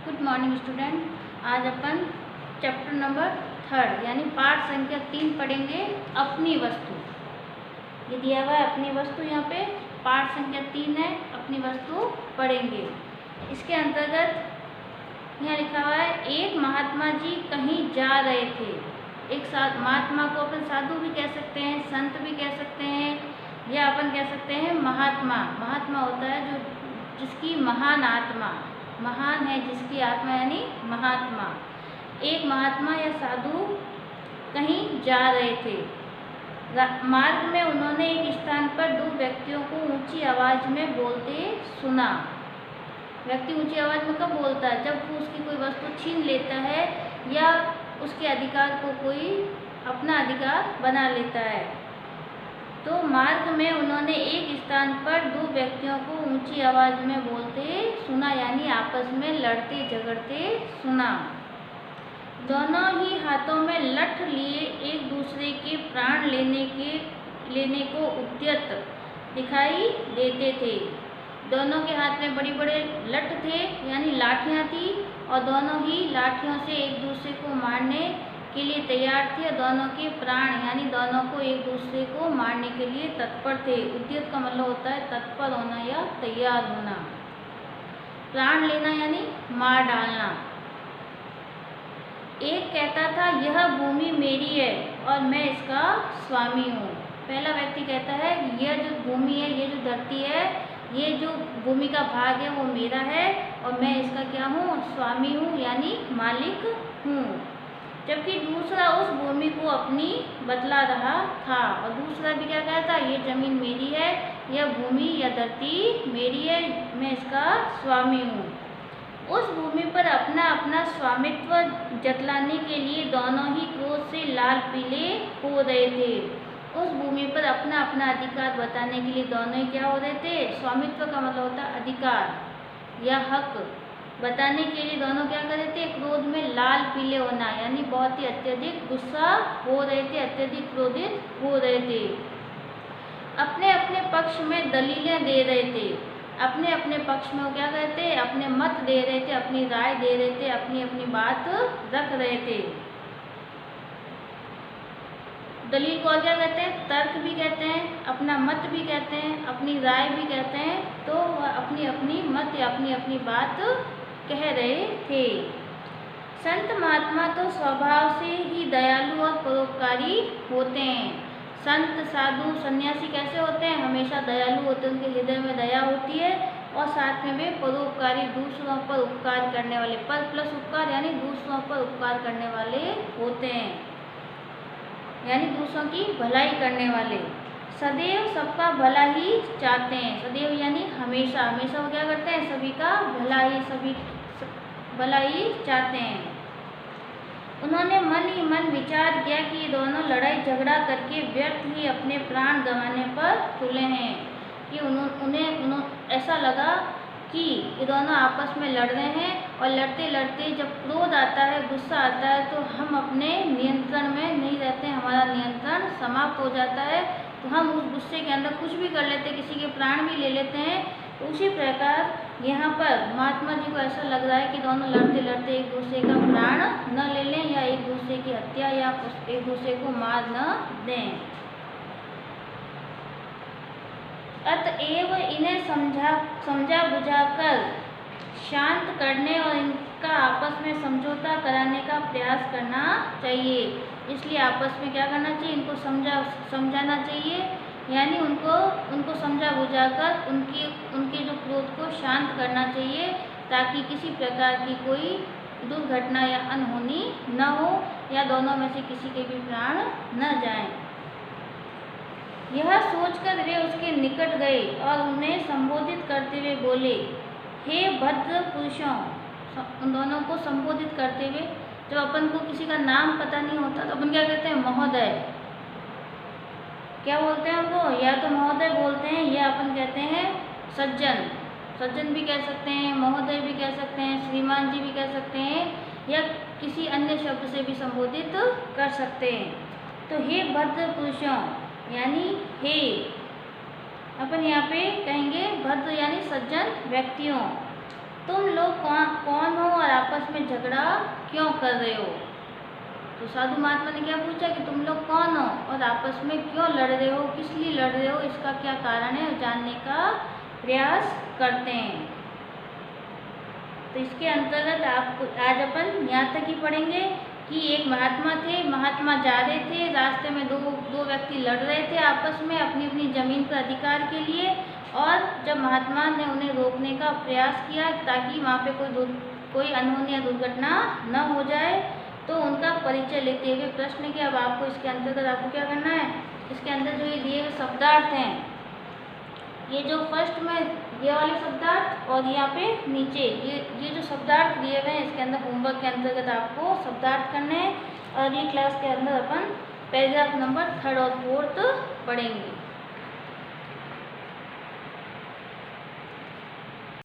Good morning student. आज अपन chapter number 3 यानी पाठ संख्या 3 पढ़ेंगे, अपनी वस्तु। ये दिया हुआ है अपनी वस्तु, यहाँ पे पाठ संख्या 3 है, अपनी वस्तु पढ़ेंगे। इसके अंतर्गत यहाँ लिखा हुआ है, एक महात्मा जी कहीं जा रहे थे। एक महात्मा को अपन साधु भी कह सकते हैं, संत भी कह सकते हैं, या अपन कह सकते हैं महात्मा। महात्मा होता है जो जिसकी महान आत्मा, महान है जिसकी आत्मा यानी महात्मा। एक महात्मा या साधु कहीं जा रहे थे। मार्ग में उन्होंने एक स्थान पर दो व्यक्तियों को ऊंची आवाज में बोलते सुना। व्यक्ति ऊंची आवाज में कब बोलता है? जब वो उसकी कोई वस्तु छीन लेता है या उसके अधिकार को कोई अपना अधिकार बना लेता है। तो मार्ग में उन्होंने एक स्थान पर दो व्यक्तियों को ऊंची आवाज में बोलते सुना, यानी आपस में लड़ते झगड़ते सुना। दोनों ही हाथों में लठ लिए एक दूसरे के प्राण लेने को उद्यत दिखाई देते थे। दोनों के हाथ में बड़े बड़े लठ थे यानी लाठियां थी, और दोनों ही लाठियों से एक दूसरे को मारने के लिए तैयार थे। दोनों के प्राण यानी दोनों को एक दूसरे को मारने के लिए तत्पर थे। उद्यत का मतलब होता है तत्पर होना या तैयार होना। प्राण लेना यानी मार डालना। एक कहता था, यह भूमि मेरी है और मैं इसका स्वामी हूँ। पहला व्यक्ति कहता है, यह जो भूमि है, ये जो धरती है, ये जो भूमि का भाग है वो मेरा है और मैं इसका क्या हूँ? स्वामी हूँ यानी मालिक हूँ। जबकि दूसरा उस भूमि को अपनी बतला रहा था, और दूसरा भी क्या कहता, ये जमीन मेरी है, यह भूमि या धरती मेरी है, मैं इसका स्वामी हूँ। उस भूमि पर अपना अपना स्वामित्व जतलाने के लिए दोनों ही क्रोध से लाल पीले हो रहे थे। उस भूमि पर अपना अपना अधिकार बताने के लिए दोनों ही क्या हो रहे थे? स्वामित्व का मतलब होता है अधिकार या हक बताने के लिए दोनों क्या कर रहे थे? क्रोध में लाल पीले होना यानी बहुत ही अत्यधिक गुस्सा हो रहे थे, अत्यधिक क्रोधित हो रहे थे। अपने अपने पक्ष में दलीलें दे रहे थे। अपने अपने पक्ष में वो क्या कहते थे? अपने मत दे रहे थे, अपनी राय दे रहे थे, अपनी अपनी बात रख रहे थे। दलील को और क्या कहते हैं? तर्क भी कहते हैं, अपना मत भी कहते हैं, अपनी राय भी कहते हैं। तो वह अपनी अपनी मत या अपनी अपनी बात कह रहे थे। संत महात्मा तो स्वभाव से ही दयालु और परोपकारी होते हैं। संत साधु सन्यासी कैसे होते हैं? हमेशा दयालु होते हैं, उनके हृदय में दया होती है, और साथ में वे परोपकारी, दूसरों पर उपकार करने वाले, पर प्लस उपकार यानी दूसरों पर उपकार करने वाले होते हैं, यानी दूसरों की भलाई करने वाले। सदैव सबका भला ही चाहते हैं। सदैव यानी हमेशा, हमेशा वो क्या करते हैं? सभी का भला ही, सभी भला ही चाहते हैं। उन्होंने मन ही मन विचार किया कि ये दोनों लड़ाई झगड़ा करके व्यर्थ ही अपने प्राण गंवाने पर तुले हैं। कि उन्हें ऐसा लगा कि ये दोनों आपस में लड़ रहे हैं, और लड़ते लड़ते जब क्रोध आता है, गुस्सा आता है, तो हम अपने नियंत्रण में नहीं रहते, हमारा नियंत्रण समाप्त हो जाता है, तो हम उस गुस्से के अंदर कुछ भी कर लेते हैं, किसी के प्राण भी ले लेते हैं। तो उसी प्रकार यहाँ पर महात्मा जी को ऐसा लग रहा है कि दोनों लड़ते लड़ते एक दूसरे का प्राण न ले लें, या एक दूसरे की हत्या या एक दूसरे को मार न दें। अतएव इन्हें समझा बुझाकर शांत करने और इनका आपस में समझौता कराने का प्रयास करना चाहिए। इसलिए आपस में क्या करना चाहिए? इनको समझाना चाहिए, यानी उनको समझा बुझाकर उनके जो क्रोध को शांत करना चाहिए, ताकि किसी प्रकार की कोई दुर्घटना या अनहोनी न हो, या दोनों में से किसी के भी प्राण न जाएं। यह सोचकर वे उसके निकट गए और उन्हें संबोधित करते हुए बोले, हे भद्र पुरुषों। उन दोनों को संबोधित करते हुए, जब अपन को किसी का नाम पता नहीं होता तो अपन क्या कहते हैं? महोदय। क्या बोलते हैं उनको? या तो महोदय बोलते हैं, या अपन कहते हैं सज्जन। सज्जन भी कह सकते हैं, महोदय भी कह सकते हैं, श्रीमान जी भी कह सकते हैं, या किसी अन्य शब्द से भी संबोधित कर सकते हैं। तो हे भद्र पुरुषों यानी हे, अपन यहाँ पे कहेंगे भद्र यानी सज्जन व्यक्तियों। तुम लोग कौन हो और आपस में झगड़ा क्यों कर रहे हो। तो साधु महात्मा ने क्या पूछा कि तुम लोग कौन हो और आपस में क्यों लड़ रहे हो, किस लिए लड़ रहे हो, इसका क्या कारण है, जानने का प्रयास करते हैं। तो इसके अंतर्गत आपको आज अपन यहाँ तक ही पढ़ेंगे कि एक महात्मा थे, महात्मा जा रहे थे, रास्ते में दो व्यक्ति लड़ रहे थे आपस में अपनी अपनी ज़मीन पर अधिकार के लिए, और जब महात्मा ने उन्हें रोकने का प्रयास किया ताकि वहाँ पे कोई अनहोनी या दुर्घटना न हो जाए, तो उनका परिचय लेते हुए प्रश्न किया। अब आपको इसके अंतर्गत आपको क्या करना है, इसके अंदर जो ये दिए हुए शब्दार्थ हैं, ये जो फर्स्ट में ये वाले शब्दार्थ और यहाँ पे नीचे ये जो शब्दार्थ दिए हुए हैं, इसके अंदर होमवर्क के अंतर्गत आपको शब्दार्थ करने हैं। और अगली क्लास के अंदर अपन पैराग्राफ नंबर 3 और 4 पढ़ेंगे।